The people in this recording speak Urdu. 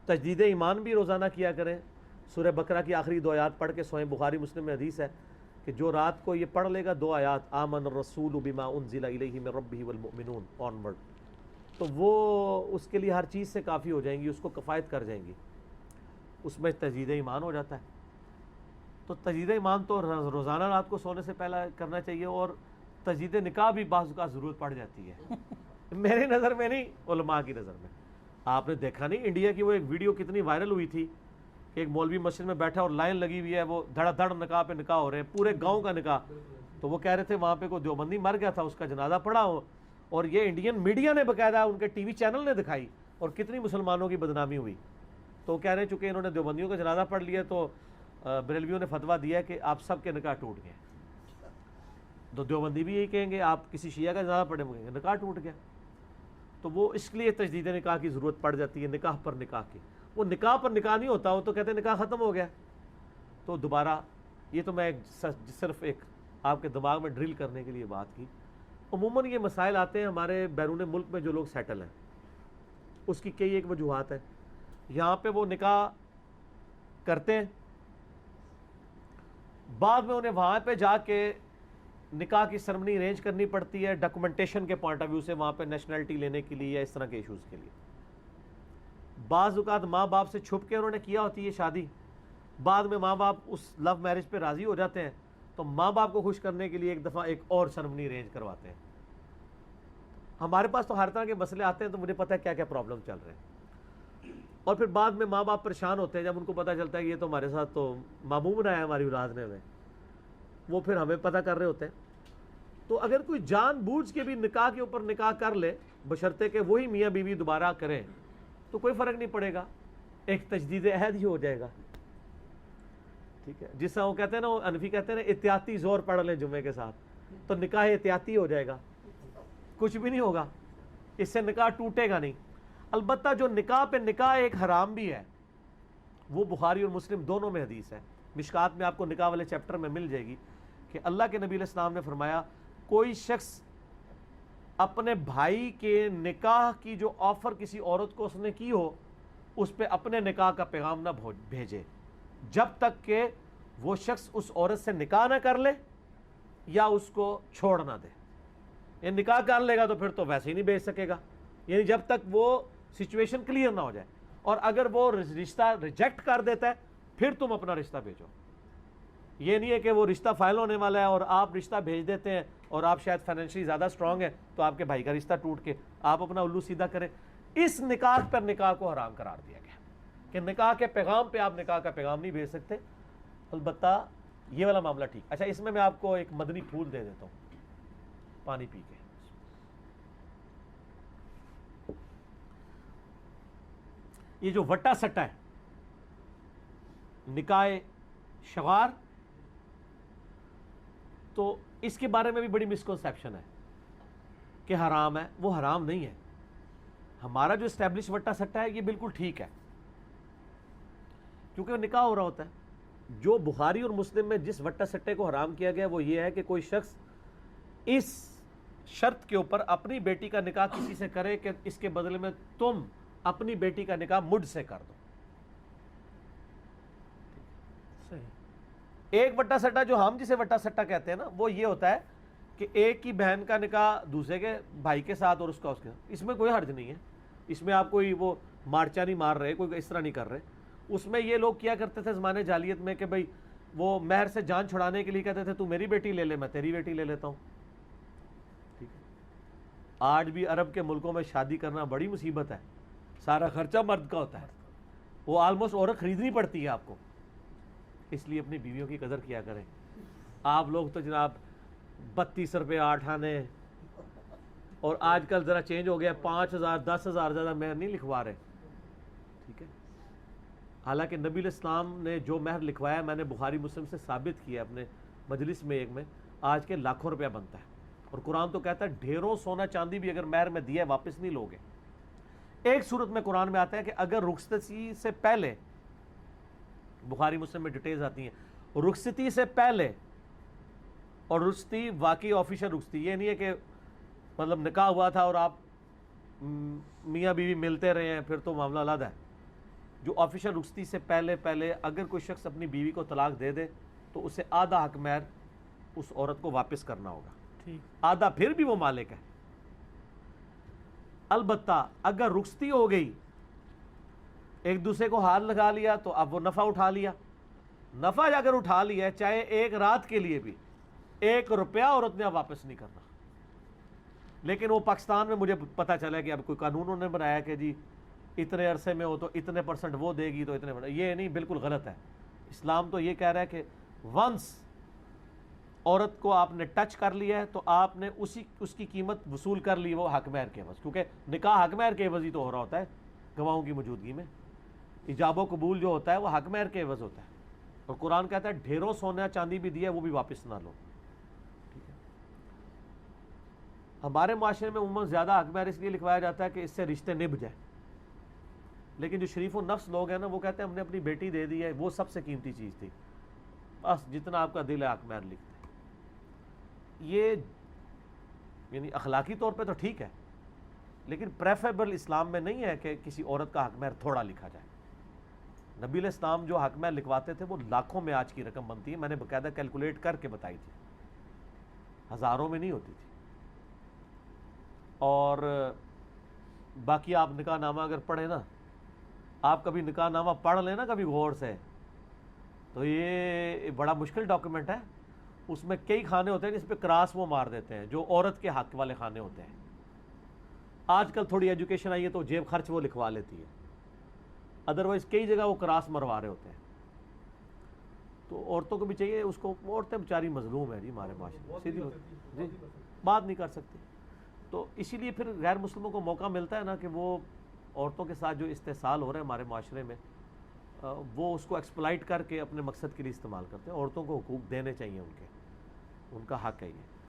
تجدید ایمان بھی روزانہ کیا کریں. سورہ بقرہ کی آخری 2 آیات پڑھ کے سوئیں. بخاری مسلم میں حدیث ہے کہ جو رات کو یہ پڑھ لے گا 2 آیات آمن الرسول بما انزل الیہ من ربہ والمؤمنون آنورڈ، تو وہ اس کے لیے ہر چیز سے کافی ہو جائیں گی، اس کو کفایت کر جائیں گی. اس میں تجدید ایمان ہو جاتا ہے. تو تجدید ایمان تو روزانہ رات کو سونے سے پہلے کرنا چاہیے. اور تجدید نکاح بھی بعض اوقات ضرورت پڑ جاتی ہے. میری نظر میں نہیں، علماء کی نظر میں. آپ نے دیکھا نہیں انڈیا کی وہ ایک ویڈیو کتنی وائرل ہوئی تھی کہ ایک مولوی مسجد میں بیٹھا اور لائن لگی ہوئی ہے، وہ دھڑا دھڑ نکاح پہ نکاح ہو رہے ہیں، پورے گاؤں کا نکاح. تو وہ کہہ رہے تھے وہاں پہ کوئی دیوبندی مر گیا تھا، اس کا جنازہ پڑا ہو، اور یہ انڈین میڈیا نے باقاعدہ ان کے ٹی وی چینل نے دکھائی، اور کتنی مسلمانوں کی بدنامی ہوئی. تو کہہ رہے ہیں چونکہ انہوں نے دیوبندیوں کا جنازہ پڑھ لیا تو بریلویوں نے فتویٰ دیا ہے کہ آپ سب کے نکاح ٹوٹ گئے. تو دیوبندی بھی یہی کہیں گے آپ کسی شیعہ کا جنازہ پڑھیں گے نکاح ٹوٹ گیا. تو وہ اس لیے تجدید نکاح کی ضرورت پڑ جاتی ہے، نکاح پر نکاح کی. وہ نکاح پر نکاح نہیں ہوتا، وہ تو کہتے ہیں نکاح ختم ہو گیا. تو دوبارہ یہ تو میں صرف ایک آپ کے دماغ میں ڈرل کرنے کے لیے بات کی. عموماً یہ مسائل آتے ہیں ہمارے بیرون ملک میں جو لوگ سیٹل ہیں، اس کی کئی ایک وجوہات ہیں. یہاں پہ وہ نکاح کرتے ہیں، بعد میں انہیں وہاں پہ جا کے نکاح کی سرمنی ارینج کرنی پڑتی ہے ڈاکومنٹیشن کے پوائنٹ آف ویو سے، وہاں پہ نیشنلٹی لینے کے لیے یا اس طرح کے ایشوز کے لیے. بعض اوقات ماں باپ سے چھپ کے انہوں نے کیا ہوتی ہے شادی، بعد میں ماں باپ اس لو میرج پہ راضی ہو جاتے ہیں، تو ماں باپ کو خوش کرنے کے لیے ایک دفعہ ایک اور سرمنی ارینج کرواتے ہیں. ہمارے پاس تو ہر طرح کے مسئلے آتے ہیں، تو مجھے پتہ ہے کیا کیا پرابلم چل رہے ہیں. اور پھر بعد میں ماں باپ پریشان ہوتے ہیں جب ان کو پتہ چلتا ہے کہ یہ تو ہمارے ساتھ تو معموم بنایا ہے ہماری اولاد نے. وہ پھر ہمیں پتہ کر رہے ہوتے ہیں. تو اگر کوئی جان بوجھ کے بھی نکاح کے اوپر نکاح کر لے، بشرطے کہ وہی میاں بیوی دوبارہ کریں، تو کوئی فرق نہیں پڑے گا، ایک تجدید عہد ہی ہو جائے گا. ٹھیک ہے، جس طرح وہ کہتے ہیں نا، وہ انفی کہتے ہیں نا احتیاطی زور پڑھ لیں جمعے کے ساتھ، تو نکاح احتیاطی ہو جائے گا، کچھ بھی نہیں ہوگا، اس سے نکاح ٹوٹے گا نہیں. البتہ جو نکاح پہ نکاح ایک حرام بھی ہے، وہ بخاری اور مسلم دونوں میں حدیث ہے. مشکات میں آپ کو نکاح والے چیپٹر میں مل جائے گی کہ اللہ کے نبی علیہ السلام نے فرمایا کوئی شخص اپنے بھائی کے نکاح کی جو آفر کسی عورت کو اس نے کی ہو، اس پہ اپنے نکاح کا پیغام نہ بھیجے جب تک کہ وہ شخص اس عورت سے نکاح نہ کر لے یا اس کو چھوڑ نہ دے. یہ نکاح کر لے گا تو پھر تو ویسے ہی نہیں بھیج سکے گا، یعنی جب تک وہ سچویشن کلیئر نہ ہو جائے. اور اگر وہ رشتہ ریجیکٹ کر دیتا ہے پھر تم اپنا رشتہ بھیجو. یہ نہیں ہے کہ وہ رشتہ فائل ہونے والا ہے اور آپ رشتہ بھیج دیتے ہیں اور آپ شاید فائنینشلی زیادہ اسٹرانگ ہیں تو آپ کے بھائی کا رشتہ ٹوٹ کے آپ اپنا الو سیدھا کریں. اس نکاح پر نکاح کو حرام قرار دیا گیا کہ نکاح کے پیغام پہ آپ نکاح کا پیغام نہیں بھیج سکتے. البتہ یہ والا معاملہ ٹھیک. اچھا، اس میں آپ کو ایک مدنی پھول دے دیتا ہوں پانی پی کے. یہ جو وٹا سٹا ہے نکاح شغار، تو اس کے بارے میں بھی بڑی مسکنسیپشن ہے کہ حرام ہے. وہ حرام نہیں ہے. ہمارا جو اسٹیبلش وٹا سٹا ہے یہ بالکل ٹھیک ہے کیونکہ وہ نکاح ہو رہا ہوتا ہے. جو بخاری اور مسلم میں جس وٹا سٹے کو حرام کیا گیا وہ یہ ہے کہ کوئی شخص اس شرط کے اوپر اپنی بیٹی کا نکاح کسی سے کرے کہ اس کے بدلے میں تم اپنی بیٹی کا نکاح مجھ سے کر دو. ایک وٹا سٹا جو ہم جسے وٹا سٹا کہتے ہیں نا، وہ یہ ہوتا ہے کہ ایک کی بہن کا نکاح دوسرے کے بھائی کے ساتھ اور اس کا اس کے ساتھ. اس میں کوئی حرج نہیں ہے، اس میں آپ کوئی وہ مارچا نہیں مار رہے، کوئی اس طرح نہیں کر رہے. اس میں یہ لوگ کیا کرتے تھے زمانے جاہلیت میں کہ بھئی وہ مہر سے جان چھڑانے کے لیے کہتے تھے تو میری بیٹی لے لے، میں تیری بیٹی لے لیتا ہوں. ٹھیک ہے، آج بھی عرب کے ملکوں میں شادی کرنا بڑی مصیبت ہے، سارا خرچہ مرد کا ہوتا ہے، وہ آلموسٹ عورت خریدنی پڑتی ہے آپ کو. اس لیے اپنی بیویوں کی قدر کیا کریں. آپ لوگ تو جناب 32 روپے 8 آنے، اور آج کل ذرا چینج ہو گیا، 5000 10,000 زیادہ مہر نہیں لکھوا رہے. ٹھیک ہے، حالانکہ نبی علیہ السلام نے جو مہر لکھوایا میں نے بخاری مسلم سے ثابت کیا اپنے مجلس میں ایک میں، آج کے لاکھوں روپیہ بنتا ہے. اور قرآن تو کہتا ہے ڈھیروں سونا چاندی بھی اگر مہر میں دیا واپس نہیں لوگے. ایک صورت میں قرآن میں آتا ہے کہ اگر رخصتی سے پہلے، بخاری مسلم میں ڈیٹیلز آتی ہیں، رخصتی سے پہلے، اور رخصتی واقعی آفیشل رخصتی، یہ نہیں ہے کہ مطلب نکاح ہوا تھا اور آپ میاں بیوی ملتے رہے ہیں پھر تو معاملہ علیحدہ ہے. جو آفیشل رخصتی سے پہلے اگر کوئی شخص اپنی بیوی کو طلاق دے دے تو اسے آدھا حق مہر اس عورت کو واپس کرنا ہوگا، آدھا پھر بھی وہ مالک ہے۔ البتہ اگر رخصتی ہو گئی، ایک دوسرے کو ہاتھ لگا لیا، تو اب وہ نفع اٹھا لیا، نفع اگر اٹھا لیا چاہے ایک رات کے لیے بھی، 1 روپیہ عورت نے اب واپس نہیں کرنا۔ لیکن وہ پاکستان میں مجھے پتا چلا کہ اب کوئی قانون انہوں نے بنایا کہ جی اتنے عرصے میں ہو تو اتنے % وہ دے گی، تو اتنے، یہ نہیں، بالکل غلط ہے۔ اسلام تو یہ کہہ رہا ہے کہ ونس عورت کو آپ نے ٹچ کر لیا ہے تو آپ نے اس کی قیمت وصول کر لی، وہ حق مہر کے عوض، کیونکہ نکاح حق مہر کے عوض ہی تو ہو رہا ہوتا ہے گواہوں کی موجودگی میں۔ ایجاب و قبول جو ہوتا ہے وہ حق مہر کے عوض ہوتا ہے، اور قرآن کہتا ہے ڈھیروں سونا چاندی بھی دیا وہ بھی واپس نہ لو۔ ٹھیک ہے، ہمارے معاشرے میں عموماً زیادہ حق مہر اس لیے لکھوایا جاتا ہے کہ اس سے رشتے نبھ جائیں، لیکن جو شریف النفس لوگ ہیں نا وہ کہتے ہیں ہم نے اپنی بیٹی دے دی ہے، وہ سب سے قیمتی چیز تھی، بس جتنا آپ کا دل ہے حق مہر لکھتے ہیں۔ یہ یعنی اخلاقی طور پہ تو ٹھیک ہے، لیکن پریفریبل اسلام میں نہیں ہے کہ کسی عورت کا حق مہر تھوڑا لکھا جائے۔ نبی علیہ السلام جو حق مہر لکھواتے تھے وہ لاکھوں میں آج کی رقم بنتی ہے، میں نے باقاعدہ کیلکولیٹ کر کے بتائی تھی، ہزاروں میں نہیں ہوتی تھی۔ اور باقی آپ نکاح نامہ اگر پڑھیں نا، آپ کبھی نکاح نامہ پڑھ لیں نا کبھی غور سے، تو یہ بڑا مشکل ڈاکیومنٹ ہے۔ اس میں کئی کھانے ہوتے ہیں جس پہ کراس وہ مار دیتے ہیں، جو عورت کے حق والے کھانے ہوتے ہیں۔ آج کل تھوڑی ایجوکیشن آئی ہے تو جیب خرچ وہ لکھوا لیتی ہے، ادروائز کئی جگہ وہ کراس مروا رہے ہوتے ہیں۔ تو عورتوں کو بھی چاہیے اس کو، عورتیں بیچاری مظلوم ہیں جی ہمارے معاشرے میں، سیدھی جی بات نہیں کر سکتی۔ تو اسی لیے پھر غیر مسلموں کو موقع ملتا ہے نا کہ وہ عورتوں کے ساتھ جو استحصال ہو رہے ہیں ہمارے معاشرے میں، وہ اس کو ایکسپلائٹ کر کے اپنے مقصد کے لیے استعمال کرتے ہیں۔ عورتوں کو حقوق دینے چاہیے، ان کا حق ہے یہ۔